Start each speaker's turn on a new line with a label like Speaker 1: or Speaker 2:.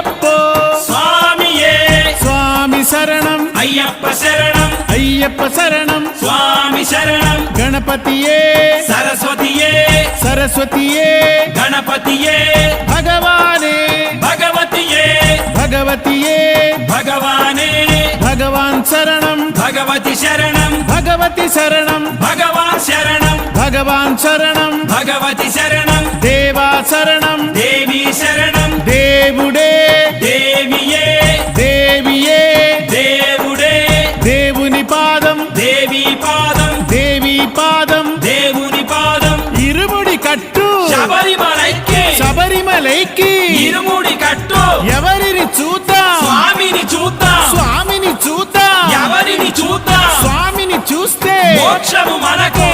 Speaker 1: అయ్యప్పో
Speaker 2: స్వామియే
Speaker 1: స్వామి శరణం
Speaker 2: అయ్యప్ప శరణం
Speaker 1: అయ్యప్ప శరణం
Speaker 2: స్వామి శరణం
Speaker 1: గణపతియే
Speaker 2: సరస్వతియే
Speaker 1: సరస్వతియే
Speaker 2: గణపతియే
Speaker 1: భగవానే
Speaker 2: భగవతియే
Speaker 1: భగవతియే
Speaker 2: భగవానే
Speaker 1: భగవాన్ శరణం
Speaker 2: భగవతి శరణం
Speaker 1: భగవతి శరణం
Speaker 2: భగవాన్ శరణం
Speaker 1: భగవాన్ శరణం
Speaker 2: భగవతి శరణం
Speaker 1: దేవా శరణం
Speaker 2: దేవి శరణం
Speaker 1: దేవుడే
Speaker 2: దేవియే
Speaker 1: దేవియే
Speaker 2: దేవుడే
Speaker 1: దేవుని పాదం
Speaker 2: దేవి పాదం
Speaker 1: దేవి పాదం
Speaker 2: దేవుని పాదం
Speaker 1: ఇరుముడి కట్టు
Speaker 2: శబరిమలైకి
Speaker 1: శబరిమలైకి
Speaker 2: ఇరుముడి కట్టు
Speaker 1: ఎవరిని చూద్దాం
Speaker 2: స్వామిని చూద్దాం
Speaker 1: స్వామిని చూద్దాం
Speaker 2: ఎవరిని చూద్దాం
Speaker 1: స్వామిని చూస్తే
Speaker 2: మోక్షము మనకు